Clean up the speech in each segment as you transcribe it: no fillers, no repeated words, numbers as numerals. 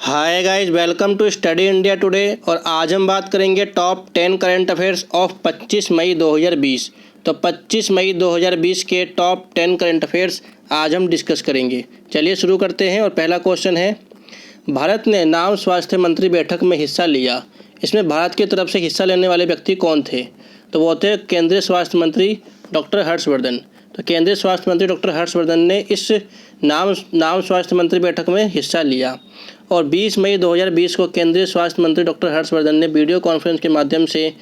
Hi guys, welcome to study India today. और आज हम बात करेंगे top 10 current affairs of 25 May 2020। तो 25 मई 2020 के टॉप 10 करंट अफेयर्स आज हम डिस्कस करेंगे। चलिए शुरू करते हैं। और पहला क्वेश्चन है, भारत ने नाम स्वास्थ्य मंत्री बैठक में हिस्सा लिया। इसमें भारत की तरफ से हिस्सा लेने वाले व्यक्ति कौन थे? तो वो थे केंद्रीय स्वास्थ्य मंत्री डॉक्टर हर्षवर्धन। तो केंद्रीय स्वास्थ्य मंत्री डॉक्टर हर्षवर्धन ने इस नाम स्वास्थ्य मंत्री बैठक में हिस्सा लिया। और 20 मई 2020 को केंद्रीय स्वास्थ्य मंत्री डॉक्टर हर्षवर्धन ने वीडियो कॉन्फ्रेंस के माध्यम से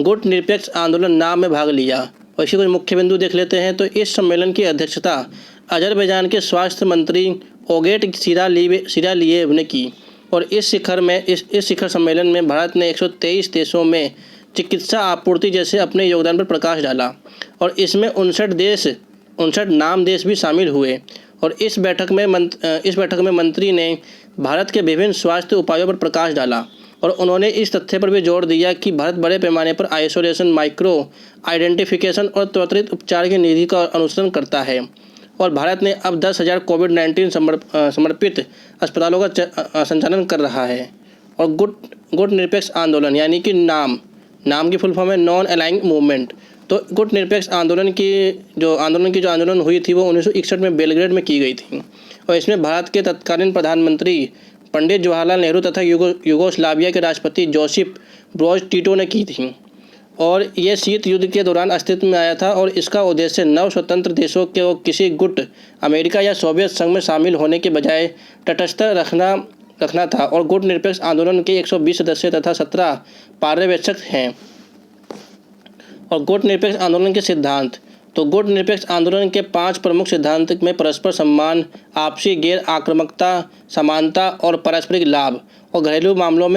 गुट निरपेक्ष आंदोलन नाम में भाग लिया। और इसी कुछ मुख्य बिंदु देख लेते हैं। तो इस सम्मेलन की अध्यक्षता अजरबैजान के स्वास्थ्य मंत्री ओगेट सिरालिएव ने की। और इस शिखर सम्मेलन में भारत ने 123 देशों में चिकित्सा आपूर्ति जैसे अपने योगदान पर प्रकाश डाला। और इसमें 59 नाम देश भी शामिल हुए। और इस बैठक में मंत्री ने भारत के विभिन्न स्वास्थ्य उपायों पर प्रकाश डाला। और उन्होंने इस तथ्य पर भी जोर दिया कि भारत बड़े पैमाने पर आइसोलेशन, माइक्रो आइडेंटिफिकेशन और त्वरित उपचार की नीति का अनुसरण करता है। और भारत ने अब 10,000 कोविड-19 समर्पित अस्पतालों का संचालन कर रहा है। और गुट निरपेक्ष आंदोलन यानी कि नाम की फुल फॉर्म है नॉन अलाइंग मूवमेंट। तो गुट निरपेक्ष आंदोलन की आंदोलन हुई थी वो 1961 में बेलग्रेड में की गई थी। और इसमें भारत के तत्कालीन प्रधानमंत्री पंडित जवाहरलाल नेहरू तथा यूगोस्लाविया के राष्ट्रपति जोसेफ ब्रोज टिटो ने की थी। और ये शीत युद्ध के दौरान अस्तित्व में आया था। और इसका उद्देश्य नव स्वतंत्र देशों को किसी गुट, अमेरिका या सोवियत संघ में शामिल होने के बजाय तटस्थ रखना था। और गुट निरपेक्ष आंदोलन के 120 सदस्य तथा 17 पर्यवेक्षक हैं। और गुट निरपेक्ष आंदोलन के सिद्धांत। तो गुट निरपेक्ष आंदोलन के 5 प्रमुख सिद्धांत में परस्पर सम्मान, आपसी गैर आक्रामकता, समानता और पारस्परिक लाभ। और घरेलू मामलों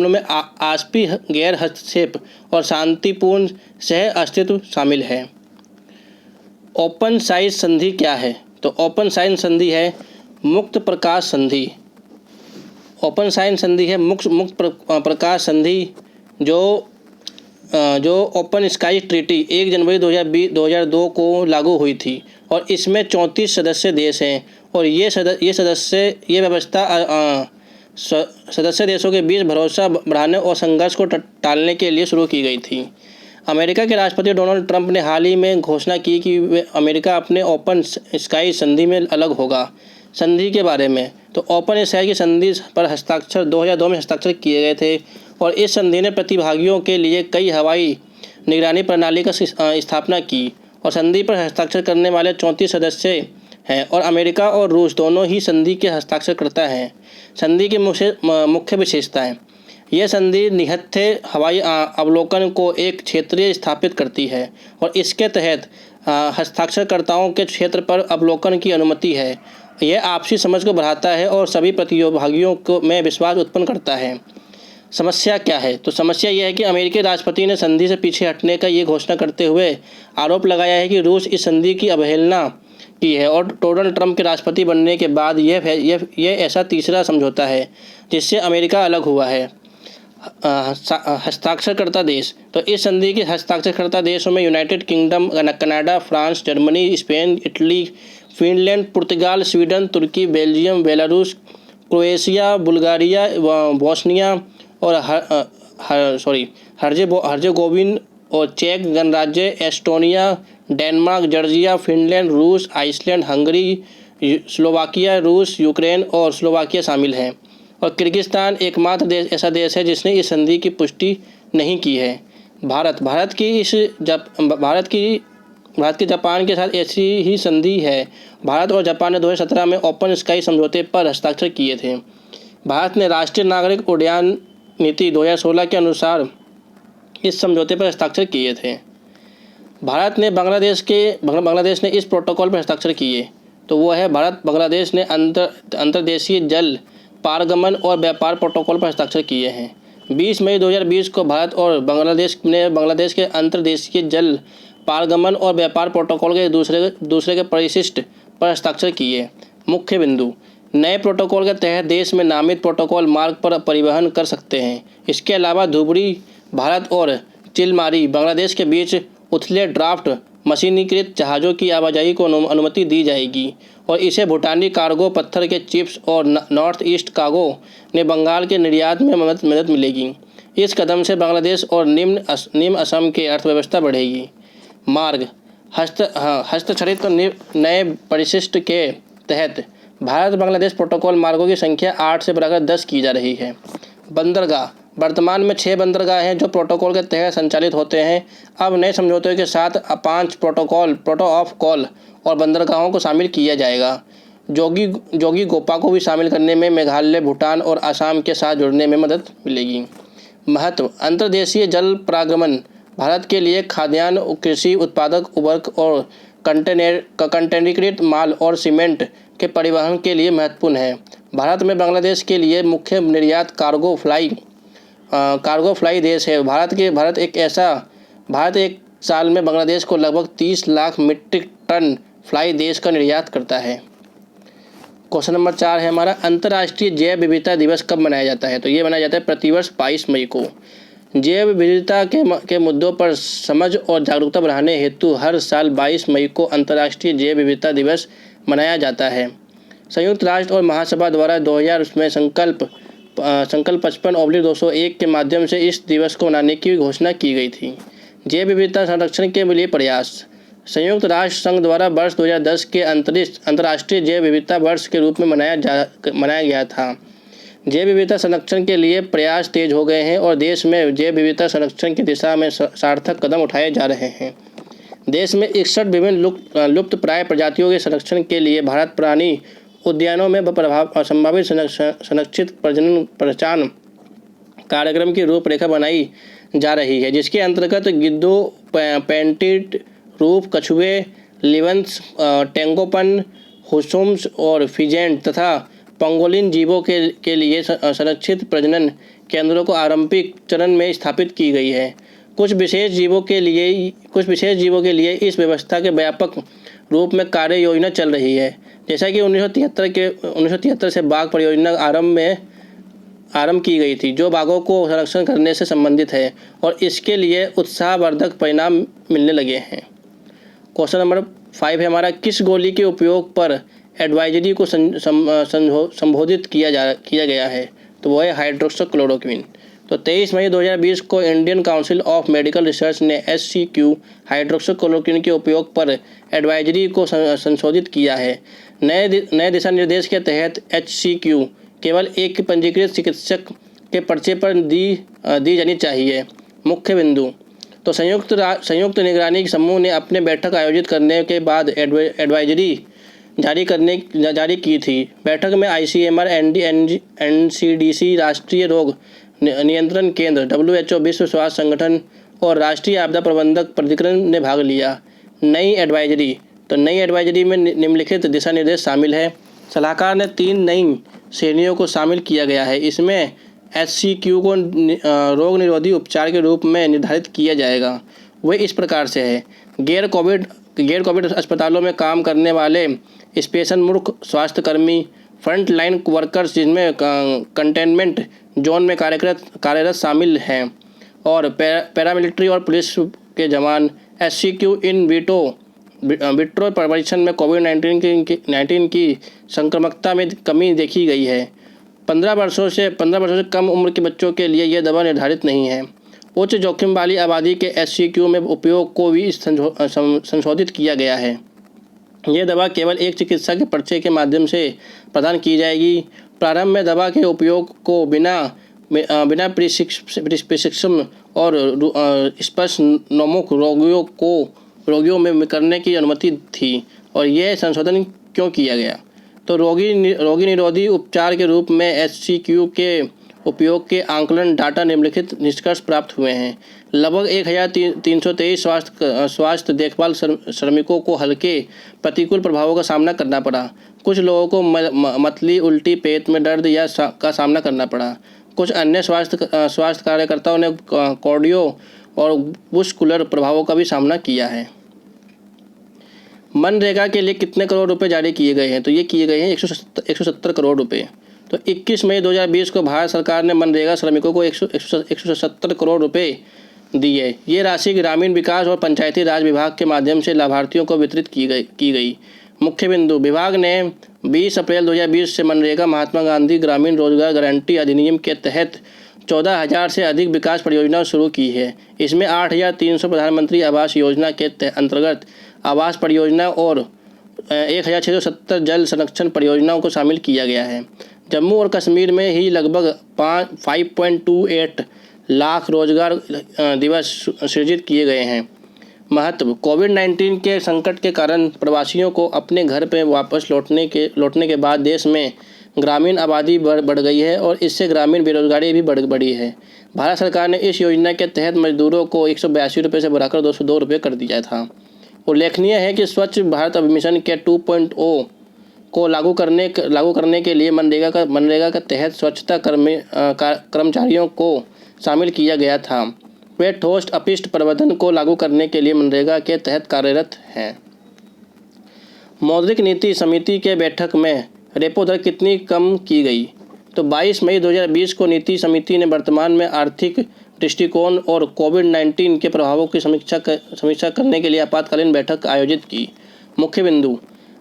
में आपसी गैर हस्तक्षेप और शांतिपूर्ण सह अस्तित्व शामिल है। ओपन साइज संधि क्या है? तो ओपन साइज संधि है मुक्त प्रकाश संधि। ओपन साइज संधि है मुक्त प्रकाश संधि जो ओपन स्काई ट्रीटी 1 जनवरी 2002 को लागू हुई थी। और इसमें 34 सदस्य देश हैं। और ये व्यवस्था सदस्य देशों के बीच भरोसा बढ़ाने और संघर्ष को टालने के लिए शुरू की गई थी। अमेरिका के राष्ट्रपति डोनाल्ड ट्रंप ने हाल ही में घोषणा की कि अमेरिका अपने ओपन स्काई संधि में अलग होगा। संधि के बारे में, तो ओपन स्काई की संधि पर हस्ताक्षर 2002 में हस्ताक्षर किए गए थे। और इस संधि ने प्रतिभागियों के लिए कई हवाई निगरानी प्रणाली का स्थापना की। और संधि पर हस्ताक्षर करने वाले 34 सदस्य हैं। और अमेरिका और रूस दोनों ही संधि के हस्ताक्षरकर्ता हैं। संधि की मुख्य विशेषताएं। यह संधि निहत्थे हवाई अवलोकन को एक क्षेत्रीय स्थापित करती है। और इसके तहत हस्ताक्षरकर्ताओं के क्षेत्र पर अवलोकन की अनुमति है। यह आपसी समझ को बढ़ाता है और सभी प्रतिभागियों में विश्वास उत्पन्न करता है। समस्या क्या है? तो समस्या यह है कि अमेरिकी राष्ट्रपति ने संधि से पीछे हटने का ये घोषणा करते हुए आरोप लगाया है कि रूस इस संधि की अवहेलना की है। और डोनाल्ड ट्रंप के राष्ट्रपति बनने के बाद यह ऐसा तीसरा समझौता है जिससे अमेरिका अलग हुआ है। हस्ताक्षरकर्ता देश। तो इस संधि के हस्ताक्षरकर्ता देशों में United Kingdom, Canada, France, Germany, Spain, Italy, Finland, पुर्तगाल, स्वीडन, तुर्की, Belgium, Belarus, Croatia, Bulgaria, Bosnia और हर्जेगोविन और चेक गणराज्य, एस्टोनिया, डेनमार्क, जॉर्जिया, फिनलैंड, रूस, आइसलैंड, हंगरी, स्लोवाकिया, रूस, यूक्रेन और स्लोवाकिया शामिल हैं। और किर्गिस्तान एकमात्र ऐसा देश है जिसने इस संधि की पुष्टि नहीं की है। भारत की जापान के साथ ऐसी ही संधि है। भारत और जापान ने 2017 में ओपन स्काई समझौते पर हस्ताक्षर किए थे। भारत ने राष्ट्रीय नागरिक उड्डयन नीति 2016 के अनुसार इस समझौते पर हस्ताक्षर किए थे। बांग्लादेश ने इस प्रोटोकॉल पर हस्ताक्षर किए। तो वो है, भारत बांग्लादेश ने अंतर्देशीय जल पारगमन और व्यापार प्रोटोकॉल पर हस्ताक्षर किए हैं। 20 मई 2020 को भारत और बांग्लादेश ने बांग्लादेश के अंतर्देशीय जल पारगमन और व्यापार प्रोटोकॉल के दूसरे के परिशिष्ट पर हस्ताक्षर किए। मुख्य बिंदु। नए प्रोटोकॉल के तहत देश में नामित प्रोटोकॉल मार्ग पर परिवहन कर सकते हैं। इसके अलावा धुबरी भारत और चिलमारी बांग्लादेश के बीच उथले ड्राफ्ट मशीनीकृत जहाज़ों की आवाजाही को अनुमति दी जाएगी। और इसे भूटानी कार्गो पत्थर के चिप्स और नॉर्थ ईस्ट कार्गो ने बंगाल के निर्यात में मदद मिलेगी। इस कदम से बांग्लादेश और निम्न असम की अर्थव्यवस्था बढ़ेगी। मार्ग हस्तक्षरित नए परिशिष्ट के तहत भारत बांग्लादेश प्रोटोकॉल मार्गों की संख्या 8 से बढ़ाकर 10 की जा रही है। बंदरगाह वर्तमान में 6 बंदरगाह हैं जो प्रोटोकॉल के तहत संचालित होते हैं। अब नए समझौते के साथ 5 प्रोटो ऑफ कॉल और बंदरगाहों को शामिल किया जाएगा। जोगी गोपा को भी शामिल करने में मेघालय, भूटान और असम के साथ जुड़ने में मदद मिलेगी। महत्व अंतर्देशीय जल पारगमन भारत के लिए खाद्यान्न, कृषि उत्पादक उर्वरक और कंटेनरीकृत माल और सीमेंट के परिवहन के लिए महत्वपूर्ण है। भारत में बांग्लादेश के लिए मुख्य निर्यात कार्गो फ्लाई देश है। भारत एक साल में बांग्लादेश को लगभग 30 लाख मीट्रिक टन फ्लाई देश का निर्यात करता है। क्वेश्चन नंबर 4 है हमारा, अंतर्राष्ट्रीय जैव विविधता दिवस कब मनाया जाता है? तो ये मनाया जाता है प्रतिवर्ष 22 मई को। जैव विविधता के मुद्दों पर समझ और जागरूकता बढ़ाने हेतु हर साल 22 मई को अंतर्राष्ट्रीय जैव विविधता दिवस मनाया जाता है। संयुक्त राष्ट्र और महासभा द्वारा 2000 में संकल्प 55/201 के माध्यम से इस दिवस को मनाने की घोषणा की गई थी। जैव विविधता संरक्षण के लिए प्रयास संयुक्त राष्ट्र संघ द्वारा वर्ष 2010 के अंतर्राष्ट्रीय जैव विविधता वर्ष के रूप में मनाया गया था। जैव विविधता संरक्षण के लिए प्रयास तेज हो गए हैं और देश में जैव विविधता संरक्षण की दिशा में सार्थक कदम उठाए जा रहे हैं। देश में 61 विभिन्न लुप्त प्राय प्रजातियों के संरक्षण के लिए भारत प्राणी उद्यानों में संभावित संरक्षित प्रजनन पहचान कार्यक्रम की रूपरेखा बनाई जा रही है, जिसके अंतर्गत गिद्धों, पेंटिड रूप, कछुए, लिवंस, टेंगोपन, हुसुम्स और फिजेंट तथा पंगोलिन जीवों के लिए संरक्षित प्रजनन केंद्रों को आरंभिक चरण में स्थापित की गई है। कुछ विशेष जीवों के लिए इस व्यवस्था के व्यापक रूप में कार्य योजना चल रही है। जैसा कि 1973 से बाघ परियोजना आरंभ की गई थी, जो बाघों को संरक्षण करने से संबंधित है और इसके लिए उत्साहवर्धक परिणाम मिलने लगे हैं। क्वेश्चन नंबर 5 है हमारा, किस गोली के उपयोग पर एडवाइजरी को संबोधित किया गया है? तो वो है हाइड्रोक्सीक्लोरोक्विन। तो 23 मई 2020 को Indian council of medical research ने SCQ हाइड्रोक्सीक्लोरोक्विन के उपयोग पर एडवाइजरी को संशोधित किया है। नए दिशा निर्देश के तहत HCQ केवल एक पंजीकृत चिकित्सक के पर्चे पर दी जानी चाहिए। मुख्य बिंदु तो संयुक्त निगरानी समूह ने अपने बैठक आयोजित करने के बाद एडवाइजरी जारी की थी। बैठक में ICMR, NCDC, राष्ट्रीय रोग नियंत्रण केंद्र, WHO, विश्व स्वास्थ्य संगठन और राष्ट्रीय आपदा प्रबंधक प्राधिकरण ने भाग लिया। नई एडवाइजरी में निम्नलिखित दिशा निर्देश शामिल है। सलाहकार ने 3 नई श्रेणियों को शामिल किया गया है। इसमें HCQ को रोग निरोधी उपचार के रूप में निर्धारित किया जाएगा। वह इस प्रकार से है, गैर कोविड अस्पतालों में काम करने वाले स्पेशल मूर्ख स्वास्थ्यकर्मी, फ्रंट लाइन वर्कर्स जिनमें कंटेनमेंट जोन में कार्यरत शामिल हैं, और पैरामिलिट्री और पुलिस के जवान। SCQ इन विट्रो परीक्षण में कोविड-19 की संक्रामकता में कमी देखी गई है। 15 वर्षों से कम उम्र के बच्चों के लिए यह दवा निर्धारित नहीं है। उच्च जोखिम वाली आबादी के SCQ में उपयोग को भी संशोधित किया गया है। यह दवा केवल एक चिकित्सक के पर्चे के माध्यम से प्रदान की जाएगी। प्रारंभ में दवा के उपयोग को बिना प्रशिक्षण और स्पर्शोन्मुख रोगियों में करने की अनुमति थी। और यह संशोधन क्यों किया गया? तो रोगी निरोधी उपचार के रूप में SCQ के उपयोग के आंकलन डाटा निम्नलिखित निष्कर्ष प्राप्त हुए हैं। लगभग 1323 स्वास्थ्य देखभाल श्रमिकों को हल्के प्रतिकूल प्रभावों का सामना करना पड़ा। कुछ लोगों को मतली, उल्टी, पेट में दर्द का सामना करना पड़ा। कुछ अन्य स्वास्थ्य कार्यकर्ताओं ने कार्डियो और मस्कुलर प्रभावों का भी सामना किया है। मनरेगा के लिए कितने करोड़ रुपए जारी किए गए हैं? तो ये किए गए हैं 170 करोड़ रुपए। तो 21 मई 2020 को भारत सरकार ने मनरेगा श्रमिकों को 170 करोड़ रुपए दिए। ये राशि ग्रामीण विकास और पंचायती राज विभाग के माध्यम से लाभार्थियों को वितरित की गई। मुख्य बिंदु, विभाग ने 20 अप्रैल 2020 से मनरेगा महात्मा गांधी ग्रामीण रोजगार गारंटी अधिनियम के तहत 14,000 से अधिक विकास परियोजनाएं शुरू की है। इसमें 8,300 प्रधानमंत्री आवास योजना के अंतर्गत आवास परियोजना और 1,670 जल संरक्षण परियोजनाओं को शामिल किया गया है। जम्मू और कश्मीर में ही लगभग 5.28 लाख रोजगार दिवस सृजित किए गए हैं। महत्व, कोविड-19 के संकट के कारण प्रवासियों को अपने घर पर वापस लौटने के बाद देश में ग्रामीण आबादी बढ़ गई है और इससे ग्रामीण बेरोजगारी भी बढ़ी है। भारत सरकार ने इस योजना के तहत मजदूरों को 182 रुपये से बढ़ाकर 202 रुपये कर दिया था। उल्लेखनीय है कि स्वच्छ भारत मिशन के 2.0 को लागू करने के लिए मनरेगा के तहत स्वच्छता कर्मचारियों को शामिल किया गया था। वे ठोस अपशिष्ट प्रबंधन को लागू करने के लिए मनरेगा के तहत कार्यरत हैं। मौद्रिक नीति समिति के बैठक में रेपो दर कितनी कम की गई? तो 22 मई 2020 को नीति समिति ने वर्तमान में आर्थिक दृष्टिकोण और कोविड-19 के प्रभावों की समीक्षा करने के लिए आपातकालीन बैठक आयोजित की। मुख्य बिंदु,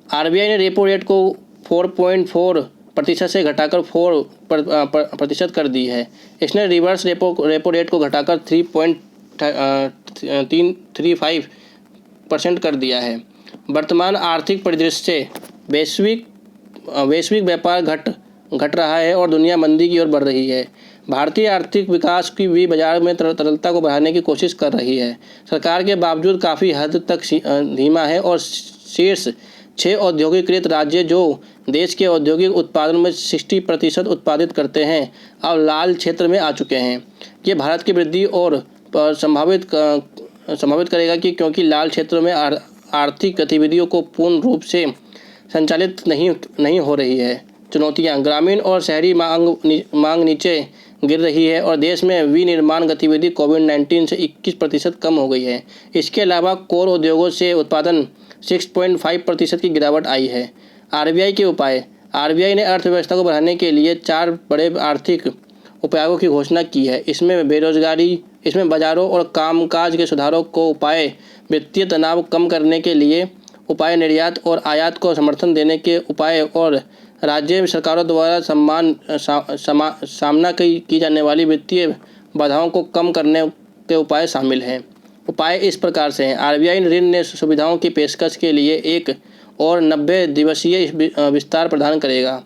आरबीआई ने रेपो रेट को 4.4% से घटाकर 4% कर दी है। इसने रिवर्स रेपो रेट को घटाकर 3.35% कर दिया है। वर्तमान आर्थिक परिदृश्य से वैश्विक व्यापार घट रहा है और दुनिया मंदी की ओर बढ़ रही है। भारतीय आर्थिक विकास की भी बाजार में तरलता को बढ़ाने की कोशिश कर रही है। सरकार के बावजूद काफ़ी हद तक धीमा है और शीर्ष 6 औद्योगिकीकृत राज्य जो देश के औद्योगिक उत्पादन में 60% उत्पादित करते हैं, अब लाल क्षेत्र में आ चुके हैं। ये भारत की वृद्धि और संभावित करेगा क्योंकि लाल क्षेत्रों में आर्थिक गतिविधियों को पूर्ण रूप से संचालित नहीं हो रही है। चुनौतियां, ग्रामीण और शहरी मांग नीचे गिर रही है और देश में विनिर्माण गतिविधि कोविड-19 से 21% कम हो गई है। इसके अलावा कोर उद्योगों से उत्पादन 6.5% की गिरावट आई है। आरबीआई के उपाय, आरबीआई ने अर्थव्यवस्था को बढ़ाने के लिए 4 बड़े आर्थिक उपायों की घोषणा की है। इसमें बाजारों और कामकाज के सुधारों को उपाय, वित्तीय तनाव कम करने के लिए उपाय, निर्यात और आयात को समर्थन देने के उपाय और राज्य सरकारों द्वारा सामना की जाने वाली वित्तीय बाधाओं को कम करने के उपाय शामिल हैं। उपाय इस प्रकार से हैं। आरबीआई ऋण सुविधाओं की पेशकश के लिए एक और 90 दिवसीय विस्तार प्रदान करेगा।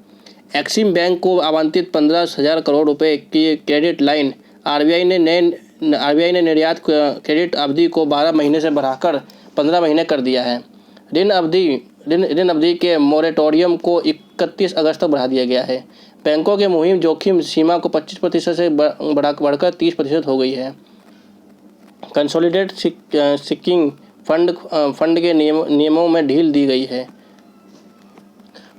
एक्सिम बैंक को आवंटित 15,000 करोड़ रुपए की क्रेडिट लाइन। आरबीआई ने निर्यात क्रेडिट अवधि को 12 महीने से बढ़ाकर 15 महीने कर दिया है। ऋण अवधि के मोरेटोरियम को 31 अगस्त तक बढ़ा दिया गया है। बैंकों के मुहिम जोखिम सीमा को 25% से बढ़कर 30% हो गई है। कंसोलिडेट सिकिंग फंड के नियमों में ढील दी गई है।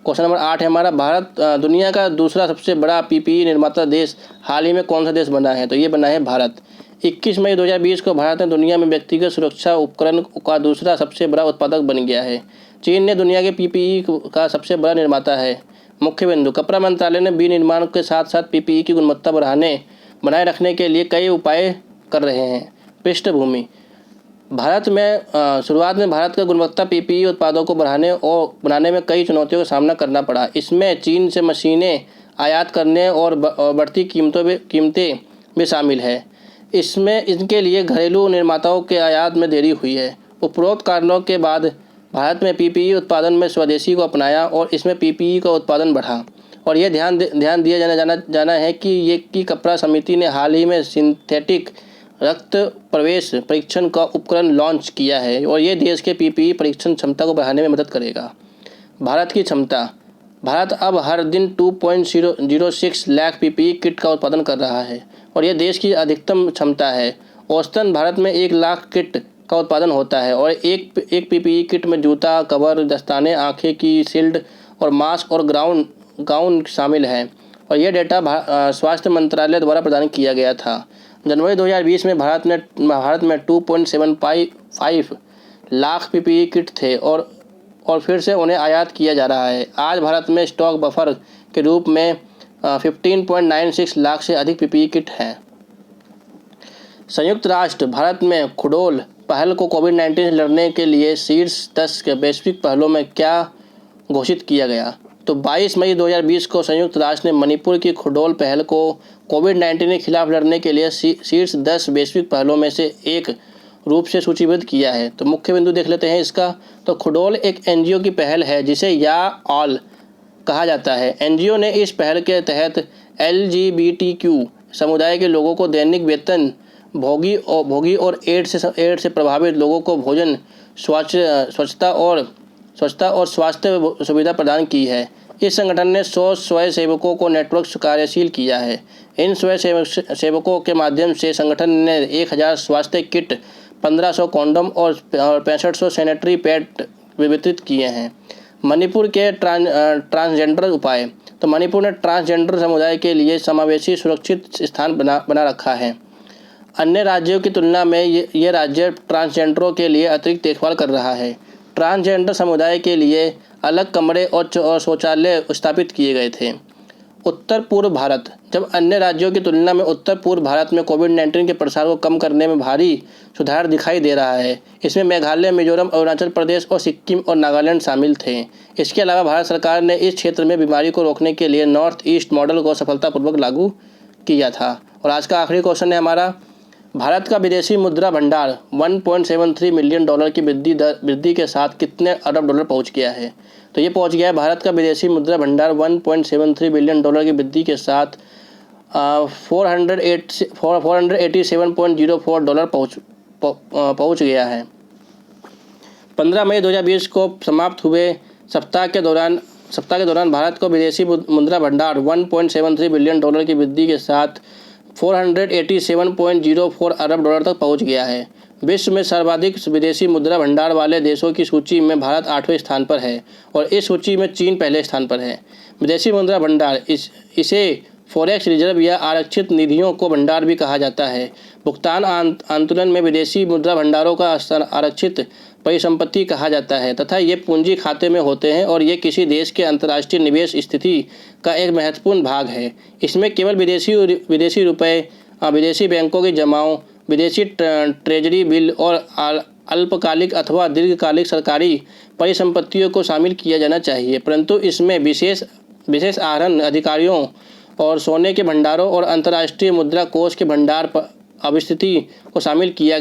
क्वेश्चन नंबर 8 है हमारा, भारत दुनिया का दूसरा सबसे बड़ा पीपीई निर्माता देश हाल ही में कौन सा देश बना है? तो ये बना है भारत। 21 मई 2020 को भारत ने दुनिया में व्यक्तिगत सुरक्षा उपकरण का दूसरा सबसे बड़ा उत्पादक बन गया है। चीन ने दुनिया के पीपीई का सबसे बड़ा निर्माता है। मुख्य बिंदु, कपड़ा मंत्रालय ने विनिर्माण के साथ साथ पीपीई की गुणवत्ता बनाए रखने के लिए कई उपाय कर रहे हैं। पृष्ठभूमि, भारत में शुरुआत में भारत का गुणवत्ता पीपीई उत्पादों को बनाने में कई चुनौतियों का सामना करना पड़ा। इसमें चीन से मशीनें आयात करने और बढ़ती कीमतें भी शामिल है। इनके लिए घरेलू निर्माताओं के आयात में देरी हुई है। उपरोक्त कारणों के बाद भारत में पीपीई उत्पादन में स्वदेशी को अपनाया और इसमें पीपीई का उत्पादन बढ़ा। और यह ध्यान दिया जाना है कि कपड़ा समिति ने हाल ही में सिंथेटिक रक्त प्रवेश परीक्षण का उपकरण लॉन्च किया है और ये देश के पीपीई परीक्षण क्षमता को बढ़ाने में मदद करेगा। भारत की क्षमता, भारत अब हर दिन 2.06 लाख पीपीई किट का उत्पादन कर रहा है और यह देश की अधिकतम क्षमता है। औसतन भारत में 1 लाख किट का उत्पादन होता है और एक पीपीई किट में जूता, कवर, दस्ताने, आँखें की शील्ड और मास्क और गाउन शामिल है और यह डेटा स्वास्थ्य मंत्रालय द्वारा प्रदान किया गया था। जनवरी 2020 में भारत में 2.75 लाख पीपीई किट थे और फिर से उन्हें आयात किया जा रहा है। आज भारत में स्टॉक बफर के रूप में 15.96 लाख से अधिक पीपीई किट हैं। संयुक्त राष्ट्र भारत में खुडोल पहल को कोविड-19 से लड़ने के लिए शीर्ष 10 के वैश्विक पहलों में क्या घोषित किया गया। तो 22 मई 2020 को संयुक्त राष्ट्र ने मणिपुर की खुडोल पहल को कोविड-19 के खिलाफ लड़ने के लिए शीर्ष 10 वैश्विक पहलों में से एक रूप से सूचीबद्ध किया है। तो मुख्य बिंदु देख लेते हैं इसका। तो खुडोल एक एनजीओ की पहल है जिसे या ऑल कहा जाता है। एनजीओ ने इस पहल के तहत LGBTQ समुदाय के लोगों को दैनिक वेतन, भोगी और एड्स से प्रभावित लोगों को भोजन, स्वच्छता और स्वास्थ्य सुविधा प्रदान की है। इस संगठन ने 100 स्वयंसेवकों को नेटवर्क कार्यशील किया है। इन स्वयंसेवकों के माध्यम से संगठन ने 1000 स्वास्थ्य किट, 1500 कॉन्डोम और 6500 सैनिटरी पैड वितरित किए हैं। मणिपुर के ट्रांसजेंडर उपाय। तो मणिपुर ने ट्रांसजेंडर समुदाय के लिए समावेशी सुरक्षित स्थान बना रखा है। अन्य राज्यों की तुलना में ये राज्य ट्रांसजेंडरों के लिए अतिरिक्त देखभाल कर रहा है। ट्रांसजेंडर समुदाय के लिए अलग कमरे और शौचालय स्थापित किए गए थे। उत्तर पूर्व भारत। जब अन्य राज्यों की तुलना में उत्तर पूर्व भारत में कोविड-19 के प्रसार को कम करने में भारी सुधार दिखाई दे रहा है। इसमें मेघालय, मिजोरम, अरुणाचल प्रदेश और सिक्किम और नागालैंड शामिल थे। इसके अलावा भारत सरकार ने इस क्षेत्र में बीमारी को रोकने के लिए नॉर्थ ईस्ट मॉडल को सफलतापूर्वक लागू किया था। और आज का आखिरी क्वेश्चन है हमारा, भारत का विदेशी मुद्रा भंडार 1.73 मिलियन डॉलर की वृद्धि के साथ कितने अरब डॉलर पहुंच गया है। तो ये पहुंच गया है, भारत का विदेशी मुद्रा भंडार 1.73 बिलियन डॉलर की वृद्धि के साथ 487.04 डॉलर पहुंच गया है। 15 मई 2020 को समाप्त हुए सप्ताह के दौरान भारत को विदेशी मुद्रा भंडार 1.73 बिलियन डॉलर की वृद्धि के साथ 487.04 अरब डॉलर तक पहुंच गया है। विश्व में सर्वाधिक विदेशी मुद्रा भंडार वाले देशों की सूची में भारत 8वें स्थान पर है और इस सूची में चीन पहले स्थान पर है। विदेशी मुद्रा भंडार इसे फॉरेक्स रिजर्व या आरक्षित निधियों को भंडार भी कहा जाता है। भुगतान आंदोलन में विदेशी मुद्रा भंडारों का आरक्षित परिसंपत्ति कहा जाता है तथा ये पूंजी खाते में होते हैं और ये किसी देश के अंतर्राष्ट्रीय निवेश स्थिति का एक महत्वपूर्ण भाग है। इसमें केवल विदेशी रुपए, विदेशी बैंकों की जमाओं, विदेशी ट्रेजरी बिल और अल्पकालिक अथवा दीर्घकालिक सरकारी परिसंपत्तियों को शामिल किया जाना चाहिए, परंतु इसमें विशेष आहरण अधिकारियों और सोने के भंडारों और अंतर्राष्ट्रीय मुद्रा कोष के भंडार पर अवस्थिति को शामिल किया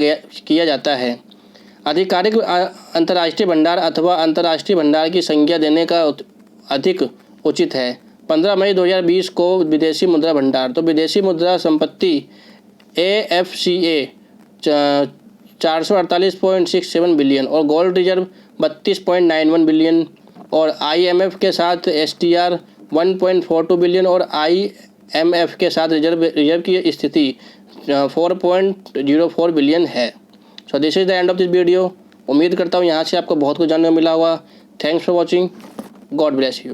जाता है। आधिकारिक अंतर्राष्ट्रीय भंडार अथवा अंतर्राष्ट्रीय भंडार की संज्ञा देने का अधिक उचित है। 15 मई 2020 को विदेशी मुद्रा भंडार। तो विदेशी मुद्रा संपत्ति AFCA 448.67 बिलियन और गोल्ड रिजर्व 32.91 बिलियन और IMF के साथ STR 1.42 बिलियन और IMF के साथ रिजर्व की स्थिति 4.04 बिलियन है। So this is the end of this video. उम्मीद करता हूँ यहाँ से आपको बहुत कुछ जानने को मिला होगा। Thanks for watching. God bless you.